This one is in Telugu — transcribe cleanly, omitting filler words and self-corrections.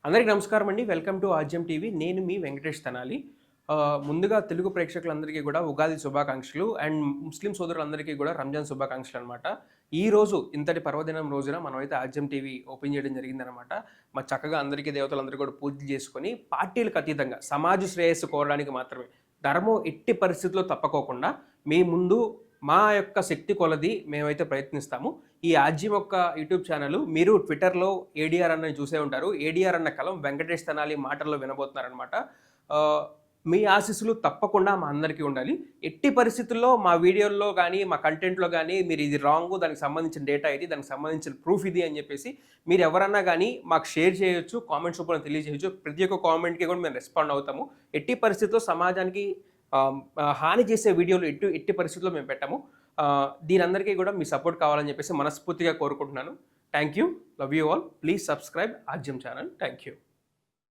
అందరికీ నమస్కారం అండి. వెల్కమ్ టు ఆజ్యం టీవీ. నేను మీ వెంకటేష్ తెనాలి. ముందుగా తెలుగు ప్రేక్షకులందరికీ కూడా ఉగాది శుభాకాంక్షలు అండ్ ముస్లిం సోదరులందరికీ కూడా రంజాన్ శుభాకాంక్షలు అనమాట. ఈరోజు ఇంతటి పర్వదినం రోజున మనమైతే ఆజ్యం టీవీ ఓపెన్ చేయడం జరిగిందనమాట. చక్కగా అందరికీ దేవతలందరూ కూడా పూజలు చేసుకొని పార్టీలకు అతీతంగా సమాజ శ్రేయస్సు కోరడానికి మాత్రమే ధర్మం ఎట్టి పరిస్థితుల్లో తప్పకోకుండా మీ ముందు మా యొక్క శక్తి కొలది మేమైతే ప్రయత్నిస్తాము. ఈ ఆజ్యం యొక్క యూట్యూబ్ ఛానల్ మీరు ట్విట్టర్‌లో ఏడీఆర్ అన్నని చూసే ఉంటారు. ఏడీఆర్ అన్న కలం వెంకటేష్ తెనాలి మాటల్లో వినబోతున్నారనమాట. మీ ఆశీస్సులు తప్పకుండా మా అందరికీ ఉండాలి. ఎట్టి పరిస్థితుల్లో మా వీడియోల్లో గానీ, మా కంటెంట్‌లో గానీ మీరు ఇది రాంగు, దానికి సంబంధించిన డేటా ఇది, దానికి సంబంధించిన ప్రూఫ్ ఇది అని చెప్పేసి మీరు ఎవరన్నా గానీ మాకు షేర్ చేయొచ్చు, కామెంట్స్ రూపంలో తెలియజేయొచ్చు. ప్రతి ఒక్క కామెంట్‌కి కూడా మేము రెస్పాండ్ అవుతాము. ఎట్టి పరిస్థితుల్లో సమాజానికి హాని చేసే వీడియోలు ఎట్టి పరిస్థితుల్లో మేము పెట్టాము. దీనందరికీ కూడా మీ సపోర్ట్ కావాలని చెప్పేసి మనస్ఫూర్తిగా కోరుకుంటున్నాను. Thank you. Love you all. Please subscribe ఆజ్యం ఛానల్. Thank you.